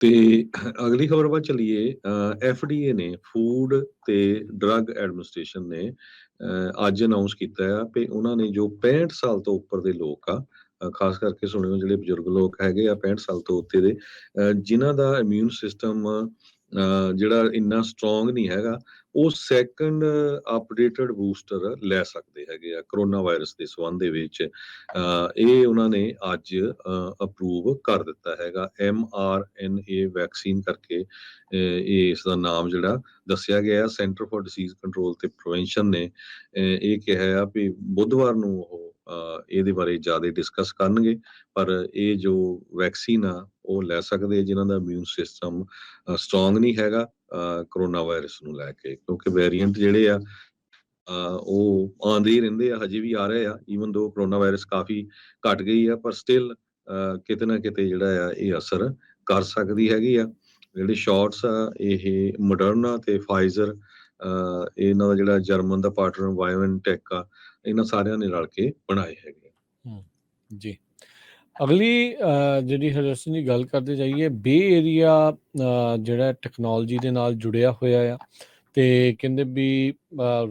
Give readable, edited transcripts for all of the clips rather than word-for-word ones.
ਤੇ ਅਗਲੀ ਖਬਰ ਵੱਲ ਚੱਲੀਏ। ਐਫਡੀਏ ਨੇ, ਫੂਡ ਤੇ ਡਰੱਗ ਐਡਮਿਨਿਸਟ੍ਰੇਸ਼ਨ ਨੇ ਅੱਜ ਅਨਾਉਂਸ ਕੀਤਾ ਆ ਵੀ ਉਹਨਾਂ ਨੇ ਜੋ 65 ਸਾਲ ਤੋਂ ਉੱਪਰ ਦੇ ਲੋਕ ਆ, ਖਾਸ ਕਰਕੇ ਸੁਣਿਓ ਜਿਹੜੇ ਬਜ਼ੁਰਗ ਲੋਕ ਹੈਗੇ ਆ 65 ਸਾਲ ਤੋਂ ਉੱਤੇ ਦੇ, ਜਿਨ੍ਹਾਂ ਦਾ ਇਮਿਊਨ ਸਿਸਟਮ ਜਿਹੜਾ ਇੰਨਾ ਸਟਰੋਂਗ ਨਹੀਂ ਹੈਗਾ, ਉਹ ਸੈਕੰਡ ਅਪਡੇਟਡ ਬੂਸਟਰ ਲੈ ਸਕਦੇ ਹੈਗੇ ਆ ਕਰੋਨਾ ਵਾਇਰਸ ਦੇ ਸੰਬੰਧ ਦੇ ਵਿੱਚ। ਇਹ ਉਹਨਾਂ ਨੇ ਅੱਜ ਅਪਰੂਵ ਕਰ ਦਿੱਤਾ ਹੈਗਾ। mRNA ਵੈਕਸੀਨ ਕਰਕੇ ਇਹ ਇਸ ਦਾ ਨਾਮ ਜਿਹੜਾ ਦੱਸਿਆ ਗਿਆ, ਸੈਂਟਰ ਫॉर ਡਿਸੀਜ਼ ਕੰਟਰੋਲ ਤੇ ਪ੍ਰੀਵੈਂਸ਼ਨ ਨੇ ਇਹ ਕਿਹਾ ਆ ਵੀ ਬੁੱਧਵਾਰ ਨੂੰ ਉਹ ਇਹਦੇ ਬਾਰੇ ਜ਼ਿਆਦਾ ਡਿਸਕਸ ਕਰਨਗੇ। ਪਰ ਇਹ ਜੋ ਵੈਕਸੀਨ ਆ ਉਹ ਲੈ ਸਕਦੇ ਜਿਨ੍ਹਾਂ ਦਾ ਇਮਿਊਨ ਸਿਸਟਮ ਸਟਰੋਂਗ ਨਹੀਂ ਹੈਗਾ ਕਰੋਨਾ ਵਾਇਰਸ ਨੂੰ ਲੈ ਕੇ, ਕਿਉਂਕਿ ਵੇਰੀਐਂਟ ਜਿਹੜੇ ਆ ਉਹ ਆਉਂਦੇ ਹੀ ਰਹਿੰਦੇ ਆ, ਹਜੇ ਵੀ ਆ ਰਹੇ ਆ। ਈਵਨ ਦੋ ਕਰੋਨਾ ਵਾਇਰਸ ਕਾਫੀ ਘਟ ਗਈ ਆ, ਪਰ ਸਟਿਲ ਕਿਤੇ ਨਾ ਕਿਤੇ ਜਿਹੜਾ ਆ ਇਹ ਅਸਰ ਕਰ ਸਕਦੀ ਹੈਗੀ ਆ। ਜਿਹੜੇ ਸ਼ਾਟਸ ਆ ਇਹ ਮੋਡਰਨਾ ਤੇ ਫਾਈਜ਼ਰ, ਇਹਨਾਂ ਦਾ ਜਿਹੜਾ ਜਰਮਨ ਦਾ ਪਾਰਟਨਰ ਬਾਇਓਐਨਟੈਕ ਆ, ਇਹਨਾਂ ਸਾਰਿਆਂ ਨੇ ਰਲ ਕੇ ਬਣਾਏ ਹੈਗੇ ਆ। ਜੀ, ਅਗਲੀ ਜਿਹੜੀ ਹਰਜੋਤ ਦੀ ਗੱਲ ਕਰਦੇ ਜਾਈਏ, ਬੇ ਏਰੀਆ ਜਿਹੜਾ ਟੈਕਨੋਲੋਜੀ ਦੇ ਨਾਲ ਜੁੜਿਆ ਹੋਇਆ ਆ, ਤੇ ਕਹਿੰਦੇ ਵੀ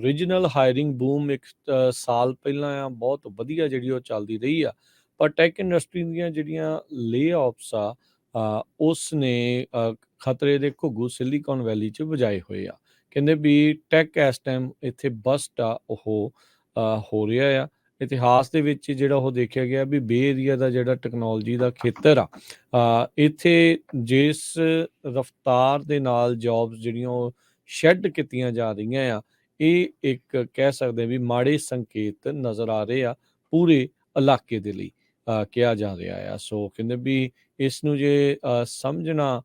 ਰੀਜਨਲ ਹਾਇਰਿੰਗ ਬੂਮ ਇੱਕ ਸਾਲ ਪਹਿਲਾਂ ਆ ਬਹੁਤ ਵਧੀਆ ਜਿਹੜੀ ਉਹ ਚੱਲਦੀ ਰਹੀ ਆ, ਪਰ ਟੈਕ ਇੰਡਸਟਰੀ ਦੀਆਂ ਜਿਹੜੀਆਂ ਲੇ ਆਫਸ ਆ ਉਸ ਨੇ ਖਤਰੇ ਦੇ ਘੁੱਗੂ ਸਿਲੀਕਨ ਵੈਲੀ 'ਚ ਵਜਾਏ ਹੋਏ ਆ। ਕਹਿੰਦੇ ਵੀ ਟੈਕ ਇਸ ਟਾਈਮ ਇੱਥੇ ਬਸਟ ਆ ਉਹ ਹੋ ਰਿਹਾ ਆ। ਇਤਿਹਾਸ ਦੇ ਵਿੱਚ ਜਿਹੜਾ ਉਹ ਦੇਖਿਆ ਗਿਆ ਵੀ ਬੇ ਏਰੀਆ ਦਾ ਜਿਹੜਾ ਟੈਕਨੋਲੋਜੀ ਦਾ ਖੇਤਰ ਆ, ਇੱਥੇ ਜਿਸ ਰਫਤਾਰ ਦੇ ਨਾਲ ਜੌਬਸ ਜਿਹੜੀਆਂ ਉਹ ਸ਼ੈੱਡ ਕੀਤੀਆਂ ਜਾ ਰਹੀਆਂ ਆ, ਇਹ ਇੱਕ ਕਹਿ ਸਕਦੇ ਵੀ ਮਾੜੇ ਸੰਕੇਤ ਨਜ਼ਰ ਆ ਰਹੇ ਆ ਪੂਰੇ ਇਲਾਕੇ ਦੇ ਲਈ ਕਿਹਾ ਜਾ ਰਿਹਾ ਆ। ਸੋ ਕਹਿੰਦੇ ਵੀ ਇਸ ਨੂੰ ਜੇ ਸਮਝਣਾ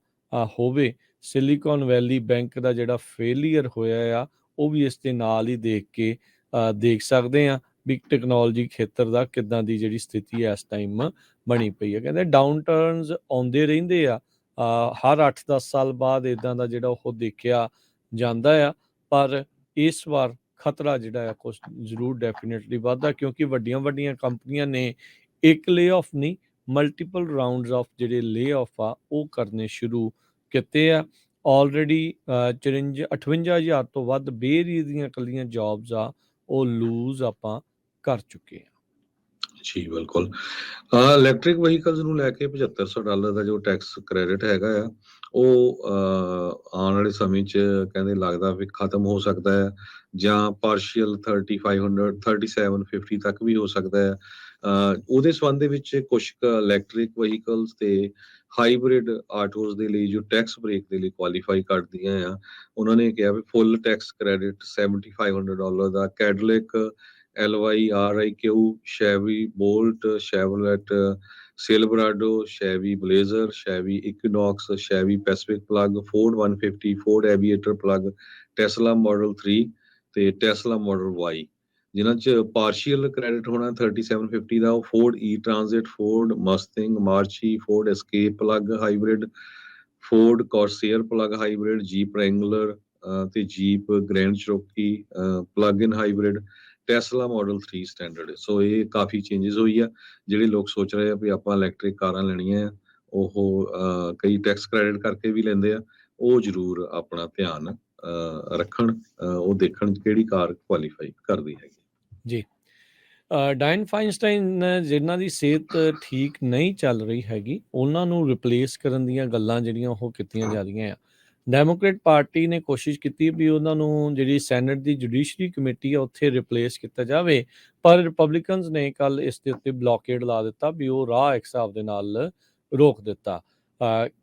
ਹੋਵੇ, ਸਿਲੀਕਨ ਵੈਲੀ ਬੈਂਕ ਦਾ ਜਿਹੜਾ ਫੇਲੀਅਰ ਹੋਇਆ ਆ ਉਹ ਵੀ ਇਸ ਦੇ ਨਾਲ ਹੀ ਦੇਖ ਸਕਦੇ ਆ ਵੀ ਟੈਕਨੋਲੋਜੀ ਖੇਤਰ ਦਾ ਕਿੱਦਾਂ ਦੀ ਜਿਹੜੀ ਸਥਿਤੀ ਇਸ ਟਾਈਮ ਬਣੀ ਪਈ ਹੈ। ਕਹਿੰਦੇ ਡਾਊਨ ਟਰਨਸ ਆਉਂਦੇ ਰਹਿੰਦੇ ਆ, ਹਰ 8-10 ਸਾਲ ਬਾਅਦ ਇੱਦਾਂ ਦਾ ਜਿਹੜਾ ਉਹ ਦੇਖਿਆ ਜਾਂਦਾ ਆ, ਪਰ ਇਸ ਵਾਰ ਖਤਰਾ ਜਿਹੜਾ ਆ ਕੁਛ ਜ਼ਰੂਰ ਡੈਫੀਨੇਟਲੀ ਵੱਧਦਾ, ਕਿਉਂਕਿ ਵੱਡੀਆਂ ਕੰਪਨੀਆਂ ਨੇ ਇੱਕ ਲੇ ਆਫ ਨਹੀਂ, ਮਲਟੀਪਲ ਰਾਊਂਡਸ ਆਫ ਜਿਹੜੇ ਲੇ ਆਫ ਆ ਉਹ ਕਰਨੇ ਸ਼ੁਰੂ ਕੀਤੇ ਆ। ਆਲਰੇਡੀ 58,000 ਤੋਂ ਵੱਧ ਬੇਰੀ ਦੀਆਂ ਇਕੱਲੀਆਂ ਜੌਬਸ ਆ ਉਹ ਲੂਜ਼ ਆਪਾਂ ਕਰ ਚੁੱਕੇ ਆ। ਜੀ ਬਿਲਕੁਲ। ਇਲੈਕਟ੍ਰਿਕ ਵਹੀਕਲਸ ਨੂੰ ਲੈ ਕੇ $7500 ਦਾ ਜੋ ਟੈਕਸ ਕ੍ਰੈਡਿਟ ਹੈਗਾ ਆ, ਉਹ ਆਉਣ ਵਾਲੇ ਸਮੇਂ 'ਚ ਕਹਿੰਦੇ ਲੱਗਦਾ ਵੀ ਖਤਮ ਹੋ ਸਕਦਾ ਹੈ, ਜਾਂ ਪਾਰਸ਼ੀਅਲ 3500 3750 ਤੱਕ ਵੀ ਹੋ ਸਕਦਾ ਹੈ। ਉਹਦੇ ਸੰਬੰਧ ਦੇ ਵਿੱਚ ਕੁਛ ਕੁ ਇਲੈਕਟ੍ਰਿਕ ਵਹੀਕਲਸ ਤੇ ਹਾਈਬ੍ਰਿਡ ਆਟੋਸ ਦੇ ਲਈ ਜੋ ਟੈਕਸ ਬ੍ਰੇਕ ਦੇ ਲਈ ਕੁਆਲੀਫਾਈ ਕਰਦੀਆਂ ਆ, ਉਹਨਾਂ ਨੇ ਕਿਹਾ ਵੀ ਫੁੱਲ ਟੈਕਸ ਕ੍ਰੈਡਿਟ $7500 ਦਾ Cadillac LYRIQ, Chevy Bolt, Chevrolet Silverado, Chevy Blazer, Chevy Equinox, Chevy Pacific plug, Ford 150, Ford Aviator plug, Tesla Model 3 ਤੇ ਟੈਸਲਾ ਮਾਡਲ Y, ਜਿਨ੍ਹਾਂ 'ਚ ਪਾਰਸ਼ੀਅਲ ਕ੍ਰੈਡਿਟ ਹੋਣਾ 3750 ਦਾ, ਉਹ Ford E Transit, Ford Mustang Mach E, Ford Escape plug hybrid, Ford Corsair plug hybrid, Jeep Wrangler ਤੇ Jeep Grand Cherokee plug in hybrid, Tesla Model 3 standard. So ਇਹ ਕਾਫੀ changes ਹੋਈ ਆ। ਜਿਹੜੇ ਲੋਕ ਸੋਚ ਰਹੇ ਆ ਵੀ ਆਪਾਂ ਇਲੈਕਟ੍ਰਿਕ ਕਾਰਾਂ ਲੈਣੀਆਂ ਆ, ਉਹ ਕਈ ਟੈਕਸ ਕ੍ਰੈਡਿਟ ਕਰਕੇ ਵੀ ਲੈਂਦੇ ਆ, ਉਹ ਜ਼ਰੂਰ ਆਪਣਾ ਧਿਆਨ ਰੱਖਣ, ਉਹ ਦੇਖਣ ਕਿਹੜੀ ਕਾਰ ਕੁਆਲੀਫਾਈ ਕਰਦੀ ਹੈਗੀ। ਜੀ, ਡਾਇਨ ਫਾਈਨਸਟਾਈਨ ਜਿਨ੍ਹਾਂ ਦੀ ਸਿਹਤ ਠੀਕ ਨਹੀਂ ਚੱਲ ਰਹੀ ਹੈਗੀ, ਉਹਨਾਂ ਨੂੰ ਰਿਪਲੇਸ ਕਰਨ ਦੀਆਂ ਗੱਲਾਂ ਜਿਹੜੀਆਂ ਉਹ ਕੀਤੀਆਂ ਜਾ ਰਹੀਆਂ ਆ। ਡੈਮੋਕ੍ਰੇਟ ਪਾਰਟੀ ਨੇ ਕੋਸ਼ਿਸ਼ ਕੀਤੀ ਵੀ ਉਹਨਾਂ ਨੂੰ ਜਿਹੜੀ ਸੈਨੇਟ ਦੀ ਜੁਡੀਸ਼ਰੀ ਕਮੇਟੀ ਆ ਉੱਥੇ ਰਿਪਲੇਸ ਕੀਤਾ ਜਾਵੇ, ਪਰ ਰਿਪਬਲਿਕਨਸ ਨੇ ਕੱਲ ਇਸ ਦੇ ਉੱਤੇ ਬਲੌਕੇਡ ਲਾ ਦਿੱਤਾ ਵੀ ਉਹ ਰਾਹ ਇੱਕ ਹਿਸਾਬ ਦੇ ਨਾਲ ਰੋਕ ਦਿੱਤਾ।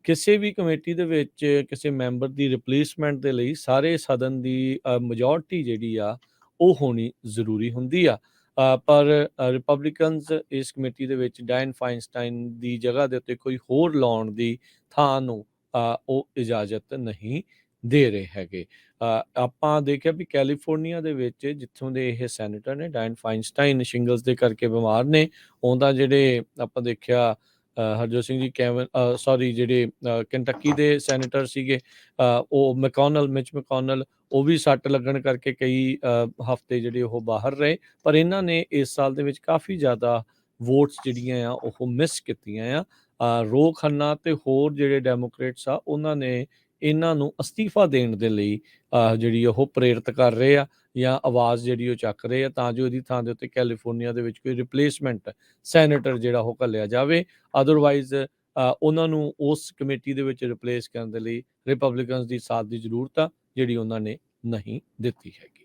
ਕਿਸੇ ਵੀ ਕਮੇਟੀ ਦੇ ਵਿੱਚ ਕਿਸੇ ਮੈਂਬਰ ਦੀ ਰਿਪਲੇਸਮੈਂਟ ਦੇ ਲਈ ਸਾਰੇ ਸਦਨ ਦੀ ਮੈਜੋਰਟੀ ਜਿਹੜੀ ਆ ਉਹ ਹੋਣੀ ਜ਼ਰੂਰੀ ਹੁੰਦੀ ਆ, ਪਰ ਰਿਪਬਲਿਕਨਸ ਇਸ ਕਮੇਟੀ ਦੇ ਵਿੱਚ ਡਾਇਨ ਫਾਈਨਸਟਾਈਨ ਦੀ ਜਗ੍ਹਾ ਦੇ ਉੱਤੇ ਕੋਈ ਹੋਰ ਲਾਉਣ ਦੀ ਥਾਂ ਨੂੰ ਉਹ ਇਜਾਜ਼ਤ ਨਹੀਂ ਦੇ ਰਹੇ ਹੈਗੇ। ਆਪਾਂ ਦੇਖਿਆ ਵੀ ਕੈਲੀਫੋਰਨੀਆ ਦੇ ਵਿੱਚ ਜਿੱਥੋਂ ਦੇ ਇਹ ਸੈਨੇਟਰ ਨੇ, ਡਾਇਨ ਫਾਈਨਸਟਾਈਨ ਸ਼ਿੰਗਲਸ ਦੇ ਕਰਕੇ ਬਿਮਾਰ ਨੇ, ਉਹਦਾ ਜਿਹੜੇ ਆਪਾਂ ਦੇਖਿਆ ਹਰਜੋਤ ਸਿੰਘ ਜੀ ਜਿਹੜੇ ਕੰਟੱਕੀ ਦੇ ਸੈਨੇਟਰ ਸੀਗੇ, ਉਹ ਮਿਚ ਮੈਕੋਨਲ, ਉਹ ਵੀ ਸੱਟ ਲੱਗਣ ਕਰਕੇ ਕਈ ਹਫ਼ਤੇ ਜਿਹੜੇ ਉਹ ਬਾਹਰ ਰਹੇ, ਪਰ ਇਹਨਾਂ ਨੇ ਇਸ ਸਾਲ ਦੇ ਵਿੱਚ ਕਾਫੀ ਜ਼ਿਆਦਾ ਵੋਟਸ ਜਿਹੜੀਆਂ ਆ ਉਹ ਮਿਸ ਕੀਤੀਆਂ ਆ। ਰੋ ਖੰਨਾ ਤੇ ਹੋਰ ਜਿਹੜੇ ਡੈਮੋਕ੍ਰੇਟਸ ਆ ਉਹਨਾਂ ਨੇ ਇਹਨਾਂ ਨੂੰ ਅਸਤੀਫਾ ਦੇਣ ਦੇ ਲਈ ਜਿਹੜੀ ਉਹ ਪ੍ਰੇਰਿਤ ਕਰ ਰਹੇ ਆ ਜਾਂ ਆਵਾਜ਼ ਜਿਹੜੀ ਉਹ ਚੱਕ ਰਹੇ ਆ ਤਾਂ ਜੋ ਇਹਦੀ ਥਾਂ ਦੇ ਉੱਤੇ ਕੈਲੀਫੋਰਨੀਆ ਦੇ ਵਿੱਚ ਕੋਈ ਰਿਪਲੇਸਮੈਂਟ ਸੈਨੇਟਰ ਜਿਹੜਾ ਉਹ ਘੱਲਿਆ ਜਾਵੇ। ਅਦਰਵਾਈਜ਼ ਉਹਨਾਂ ਨੂੰ ਉਸ ਕਮੇਟੀ ਦੇ ਵਿੱਚ ਰਿਪਲੇਸ ਕਰਨ ਦੇ ਲਈ ਰਿਪਬਲਿਕਨਸ ਦੀ ਸਾਥ ਦੀ ਜ਼ਰੂਰਤ ਆ ਜਿਹੜੀ ਉਹਨਾਂ ਨੇ ਨਹੀਂ ਦਿੱਤੀ ਹੈਗੀ।